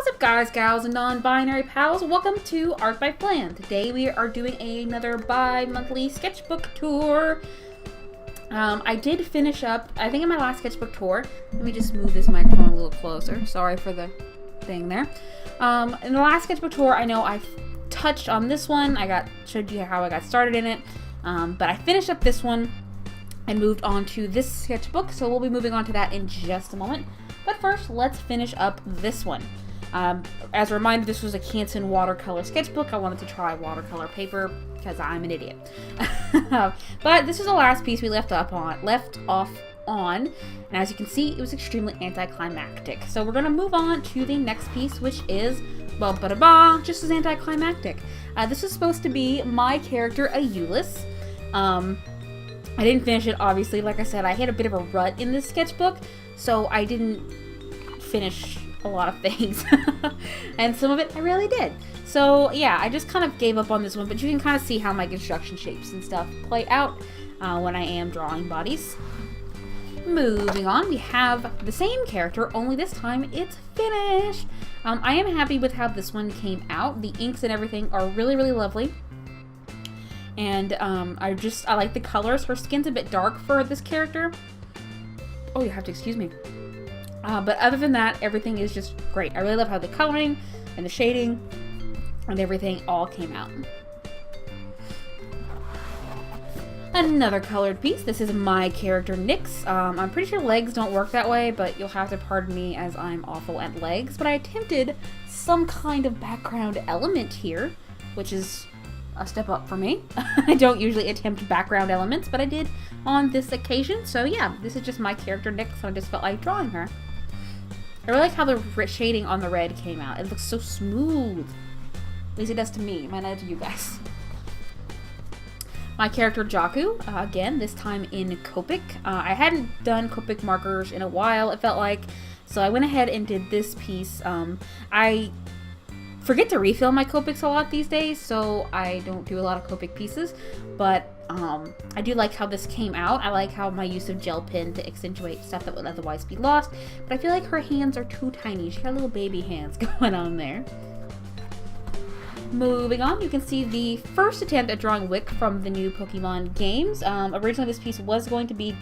What's up, guys, gals, and non-binary pals? Welcome to Art by Plan. Today we are doing another bi-monthly sketchbook tour. I did finish up, I think in my last sketchbook tour, let me just move this microphone a little closer. Sorry for the thing there. In the last sketchbook tour, I know I touched on this one. Showed you how I got started in it. But I finished up this one and moved on to this sketchbook, so we'll be moving on to that in just a moment. But first, let's finish up this one. As a reminder, this was a Canson watercolor sketchbook. I wanted to try watercolor paper because I'm an idiot. But this is the last piece we left off on, and as you can see, it was extremely anticlimactic. So we're going to move on to the next piece, which is just as anticlimactic. This is supposed to be my character Aeolus. I didn't finish it, obviously. Like I said, I hit a bit of a rut in this sketchbook, so I didn't finish a lot of things. And some of it I really did. So yeah, I just kind of gave up on this one, but you can kind of see how my construction shapes and stuff play out when I am drawing bodies. Moving on, we have the same character, only this time it's finished. I am happy with how this one came out. The inks and everything are really, really lovely. And I like the colors. Her skin's a bit dark for this character. Oh, you have to excuse me. But other than that, everything is just great. I really love how the coloring and the shading and everything all came out. Another colored piece. This is my character Nyx. I'm pretty sure legs don't work that way, but you'll have to pardon me as I'm awful at legs. But I attempted some kind of background element here, which is a step up for me. I don't usually attempt background elements, but I did on this occasion. So yeah, this is just my character Nyx, so I just felt like drawing her. I really like how the shading on the red came out. It looks so smooth. At least it does to me. It might not to you guys. My character Jaku, again, this time in Copic. I hadn't done Copic markers in a while, it felt like, so I went ahead and did this piece. I forget to refill my Copics a lot these days, so I don't do a lot of Copic pieces, but I do like how this came out. I like how my use of gel pen to accentuate stuff that would otherwise be lost, but I feel like her hands are too tiny. She got little baby hands going on there. Moving on, you can see the first attempt at drawing Wick from the new Pokemon games. Originally this piece was going to be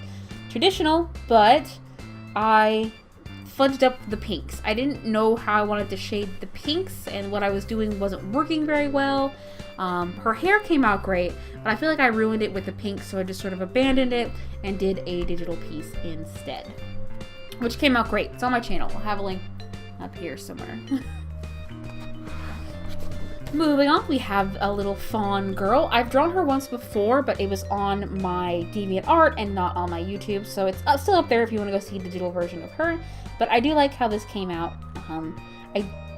traditional, but I fudged up the pinks. I didn't know how I wanted to shade the pinks, and what I was doing wasn't working very well. Her hair came out great, but I feel like I ruined it with the pink, so I just sort of abandoned it and did a digital piece instead, which came out great. It's on my channel. I'll have a link up here somewhere. Moving on, we have a little fawn girl. I've drawn her once before, but it was on my DeviantArt and not on my YouTube, so it's still up there if you want to go see the digital version of her. But I do like how this came out.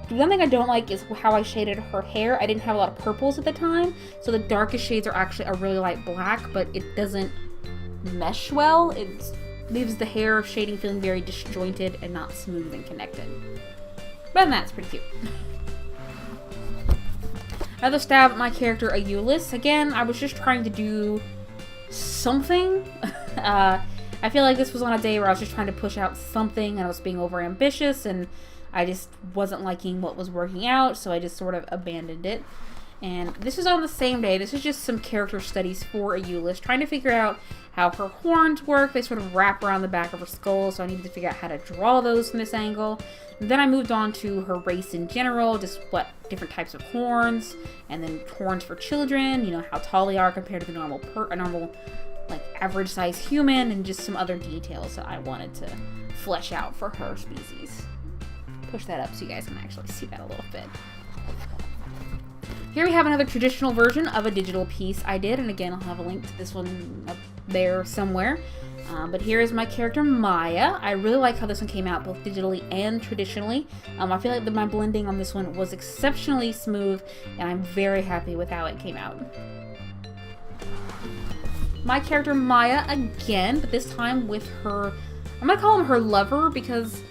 One thing I don't like is how I shaded her hair. I didn't have a lot of purples at the time, so the darkest shades are actually a really light black, but it doesn't mesh well. It leaves the hair shading feeling very disjointed and not smooth and connected. But that's pretty cute. Another stab at my character Aeolus. Again, I was just trying to do something. I feel like this was on a day where I was just trying to push out something and I was being over ambitious and I just wasn't liking what was working out, so I just sort of abandoned it. And this is on the same day. This is just some character studies for Aeolus, trying to figure out how her horns work. They sort of wrap around the back of her skull, so I needed to figure out how to draw those from this angle. And then I moved on to her race in general, just what different types of horns, and then horns for children, you know, how tall they are compared to the normal like average size human, and just some other details that I wanted to flesh out for her species. Push that up so you guys can actually see that a little bit. Here we have another traditional version of a digital piece I did, and again, I'll have a link to this one up there somewhere. But here is my character Maya. I really like how this one came out, both digitally and traditionally. I feel like my blending on this one was exceptionally smooth, and I'm very happy with how it came out. My character Maya again, but this time with her, I'm gonna call him her lover, because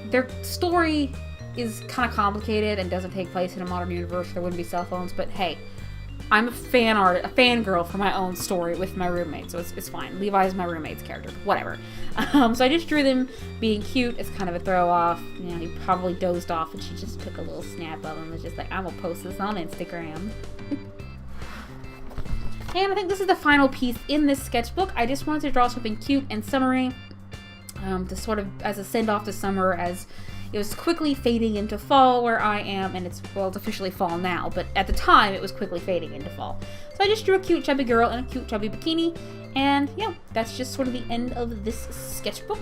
their story is kind of complicated and doesn't take place in a modern universe. There wouldn't be cell phones, but hey, I'm a fangirl for my own story with my roommate, so it's fine. Levi's my roommate's character, whatever. So I just drew them being cute. It's kind of a throw off. You know, he probably dozed off and she just took a little snap of him and was just like, I'm gonna post this on Instagram. And I think this is the final piece in this sketchbook. I just wanted to draw something cute and summery, to sort of as a send off to summer, as it was quickly fading into fall where I am, and it's officially fall now, but at the time it was quickly fading into fall. So I just drew a cute chubby girl in a cute chubby bikini, and yeah, that's just sort of the end of this sketchbook.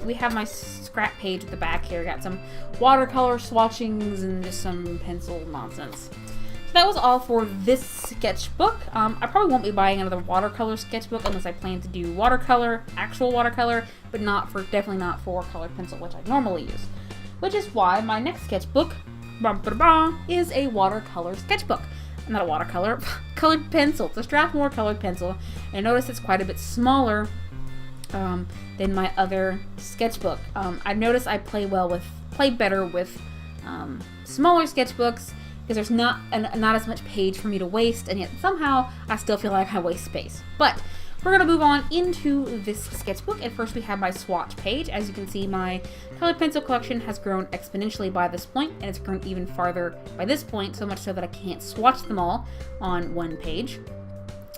We have my scrap page at the back here, got some watercolor swatchings and just some pencil nonsense. So that was all for this sketchbook. I probably won't be buying another watercolor sketchbook unless I plan to do watercolor, actual watercolor, but definitely not for colored pencil, which I normally use. Which is why my next sketchbook is a watercolor sketchbook. Not a watercolor, colored pencil. It's a Strathmore colored pencil. And notice it's quite a bit smaller than my other sketchbook. I've noticed I play better with smaller sketchbooks because there's not as much page for me to waste, and yet somehow I still feel like I waste space. But we're going to move on into this sketchbook, and first we have my swatch page. As you can see, my colored pencil collection has grown exponentially by this point, and it's grown even farther by this point, so much so that I can't swatch them all on one page.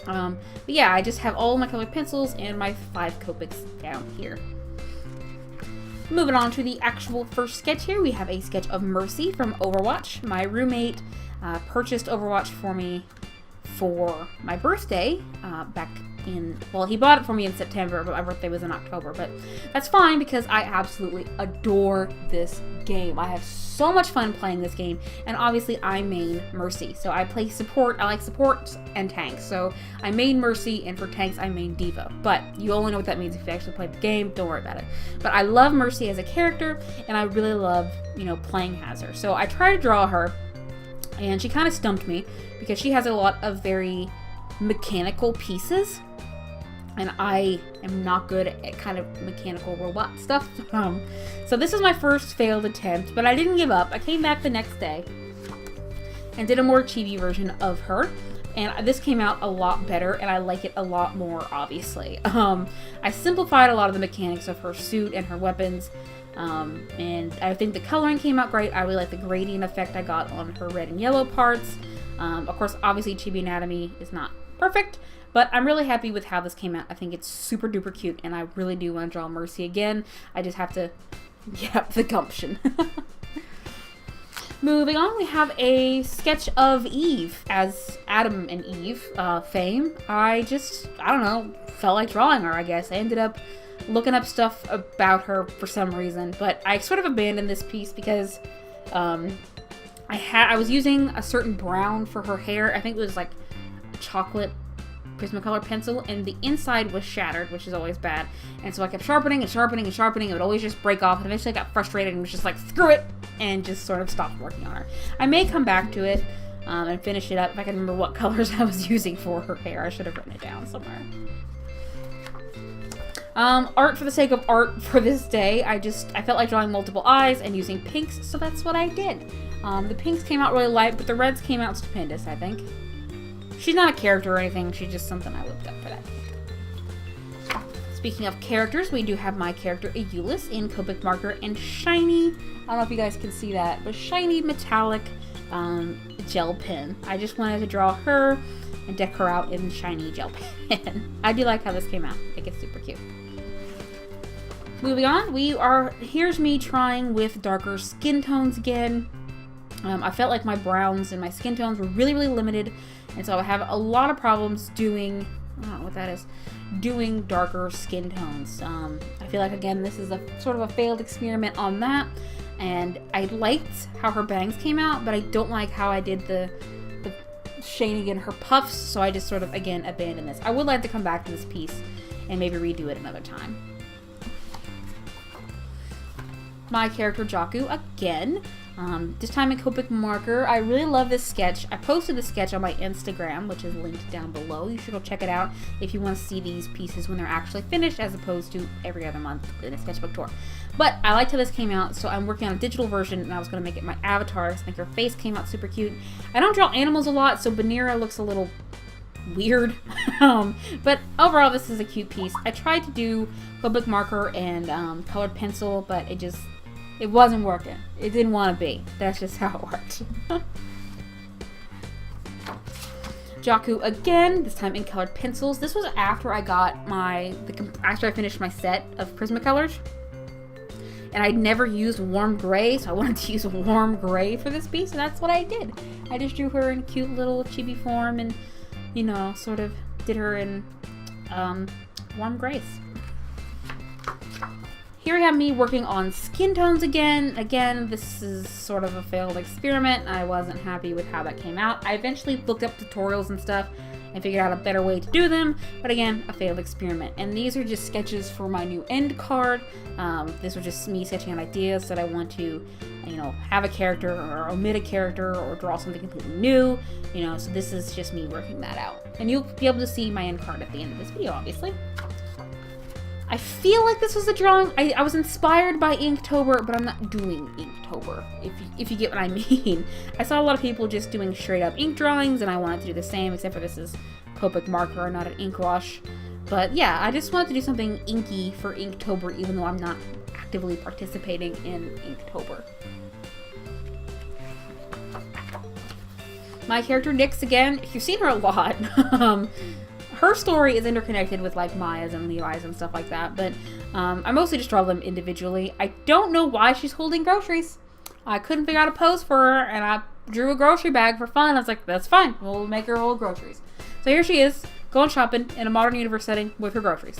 But yeah, I just have all my colored pencils and my 5 Copics down here. Moving on to the actual first sketch here, we have a sketch of Mercy from Overwatch. My roommate purchased Overwatch for me for my birthday back in, well, he bought it for me in September, but my birthday was in October, but that's fine because I absolutely adore this game. I have so much fun playing this game, and obviously I main Mercy. So I play support, I like support and tanks, so I main Mercy, and for tanks I main Diva, but you only know what that means if you actually play the game, don't worry about it. But I love Mercy as a character, and I really love, playing as her. So I tried to draw her, and she kind of stumped me because she has a lot of very mechanical pieces, and I am not good at kind of mechanical robot stuff. So this is my first failed attempt, but I didn't give up. I came back the next day and did a more chibi version of her, and this came out a lot better, and I like it a lot more, obviously. I simplified a lot of the mechanics of her suit and her weapons, and I think the coloring came out great. I really like the gradient effect I got on her red and yellow parts. Of course, obviously, chibi anatomy is not perfect, but I'm really happy with how this came out. I think it's super duper cute, and I really do want to draw Mercy again. I just have to get up the gumption. Moving on, we have a sketch of Eve as Adam and Eve fame. I don't know, felt like drawing her, I guess. I ended up looking up stuff about her for some reason, but I sort of abandoned this piece because I was using a certain brown for her hair. I think it was like a chocolate Prismacolor pencil, and the inside was shattered, which is always bad. And so I kept sharpening and sharpening and sharpening. It would always just break off, and eventually I got frustrated and was just like, screw it, and just sort of stopped working on her. I may come back to it and finish it up if I can remember what colors I was using for her hair. I should have written it down somewhere. Art for the sake of art for this day. I felt like drawing multiple eyes and using pinks, so that's what I did. The pinks came out really light, but the reds came out stupendous, I think. She's not a character or anything, she's just something I looked up for that. Speaking of characters, we do have my character Euless in Copic marker and shiny, I don't know if you guys can see that, but shiny metallic gel pen. I just wanted to draw her and deck her out in shiny gel pen. I do like how this came out. I think it's super cute. Moving on, here's me trying with darker skin tones again. I felt like my browns and my skin tones were really, really limited, and so I have a lot of problems doing, I don't know what that is, doing darker skin tones. I feel like, again, this is a sort of a failed experiment on that, and I liked how her bangs came out, but I don't like how I did the shading in her puffs, so I just sort of, again, abandoned this. I would like to come back to this piece and maybe redo it another time. My character Jaku, again. This time in Copic marker. I really love this sketch. I posted the sketch on my Instagram, which is linked down below. You should go check it out if you want to see these pieces when they're actually finished, as opposed to every other month in a sketchbook tour. But I liked how this came out, so I'm working on a digital version, and I was going to make it my avatar. I think her face came out super cute. I don't draw animals a lot, so Banera looks a little weird. But overall, this is a cute piece. I tried to do Copic marker and colored pencil, but it wasn't working. It didn't want to be. That's just how it worked. Jaku again, this time in colored pencils. This was after I got after I finished my set of Prismacolors. And I'd never used warm gray, so I wanted to use warm gray for this piece, and that's what I did. I just drew her in cute little chibi form and, you know, sort of did her in warm grays. Here we have me working on skin tones again. Again, this is sort of a failed experiment. I wasn't happy with how that came out. I eventually looked up tutorials and stuff and figured out a better way to do them, but again, a failed experiment. And these are just sketches for my new end card. This was just me sketching on ideas that I want to, you know, have a character or omit a character or draw something completely new, you know, so this is just me working that out. And you'll be able to see my end card at the end of this video, obviously. I feel like this was a drawing. I was inspired by Inktober, but I'm not doing Inktober, if you get what I mean. I saw a lot of people just doing straight up ink drawings, and I wanted to do the same, except for this is Copic marker, not an ink wash. But yeah, I just wanted to do something inky for Inktober, even though I'm not actively participating in Inktober. My character Nyx again. You've seen her a lot. Her story is interconnected with like Maya's and Levi's and stuff like that, but I mostly just draw them individually. I don't know why she's holding groceries. I couldn't figure out a pose for her, and I drew a grocery bag for fun. I was like, that's fine, we'll make her hold groceries. So here she is, going shopping in a modern universe setting with her groceries.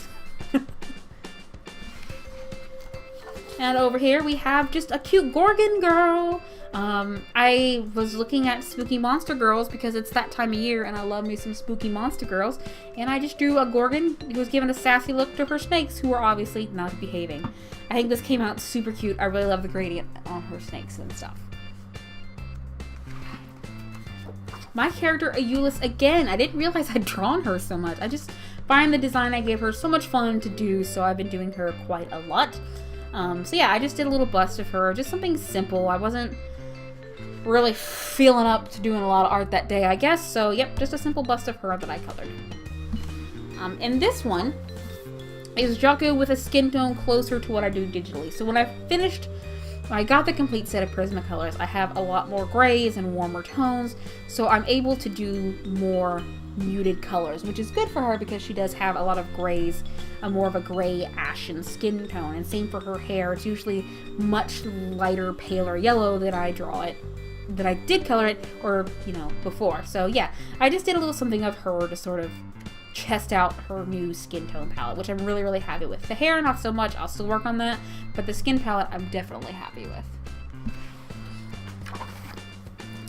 And over here we have just a cute Gorgon girl. I was looking at Spooky Monster Girls because it's that time of year and I love me some Spooky Monster Girls. And I just drew a Gorgon who was given a sassy look to her snakes, who are obviously not behaving. I think this came out super cute. I really love the gradient on her snakes and stuff. My character Aeolus again. I didn't realize I'd drawn her so much. I just find the design I gave her so much fun to do, so I've been doing her quite a lot. So yeah, I just did a little bust of her, just something simple. I wasn't really feeling up to doing a lot of art that day, I guess. So yep, just a simple bust of her that I colored. And this one is Jaku with a skin tone closer to what I do digitally. So when I got the complete set of Prismacolors, I have a lot more grays and warmer tones, so I'm able to do more muted colors, which is good for her because she does have a lot of grays, more of a gray ashen skin tone. And same for her hair. It's usually much lighter, paler yellow than I did color it, or, you know, before. So yeah, I just did a little something of her to sort of test out her new skin tone palette, which I'm really, really happy with. The hair, not so much. I'll still work on that, but the skin palette, I'm definitely happy with.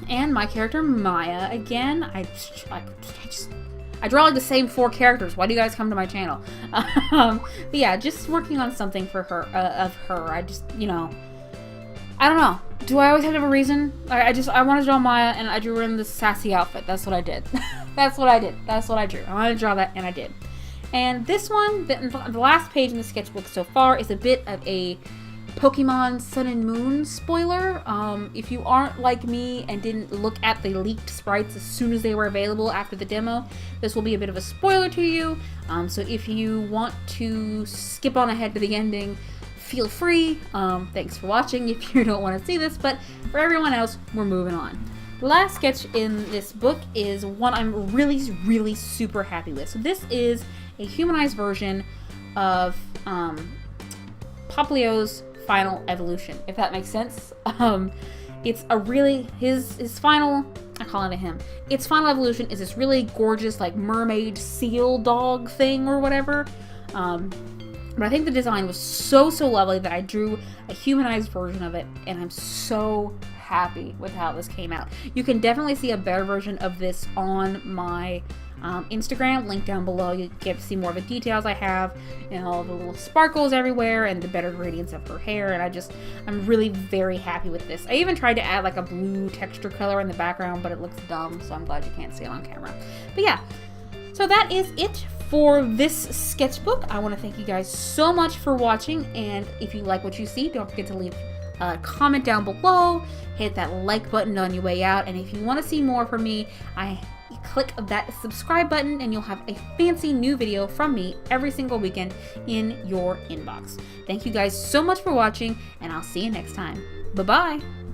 And my character Maya again. I draw like the same 4 characters. Why do you guys come to my channel? But yeah, just working on something for her, of her. I just, you know, I don't know. Do I always have to have a reason? I want to draw Maya, and I drew her in this sassy outfit. That's what I did. That's what I did. That's what I drew. I wanted to draw that, and I did. And this one, the last page in the sketchbook so far, is a bit of a Pokemon Sun and Moon spoiler. If you aren't like me and didn't look at the leaked sprites as soon as they were available after the demo, this will be a bit of a spoiler to you. So if you want to skip on ahead to the ending, feel free. Thanks for watching if you don't want to see this, but for everyone else, we're moving on. The last sketch in this book is one I'm really, really super happy with. So this is a humanized version of Poplio's final evolution, if that makes sense. It's a really, his final, I call it a him. Its final evolution is this really gorgeous, like, mermaid seal dog thing or whatever. But I think the design was so lovely that I drew a humanized version of it, and I'm so happy with how this came out. You can definitely see a better version of this on my Instagram, link down below. You get to see more of the details I have, and all the little sparkles everywhere, and the better gradients of her hair. And I'm really very happy with this. I even tried to add like a blue texture color in the background, but it looks dumb, so I'm glad you can't see it on camera. But yeah, so that is it for this sketchbook. I want to thank you guys so much for watching, and if you like what you see, don't forget to leave a comment down below, hit that like button on your way out, and if you want to see more from me, click that subscribe button and you'll have a fancy new video from me every single weekend in your inbox. Thank you guys so much for watching, and I'll see you next time. Bye-bye!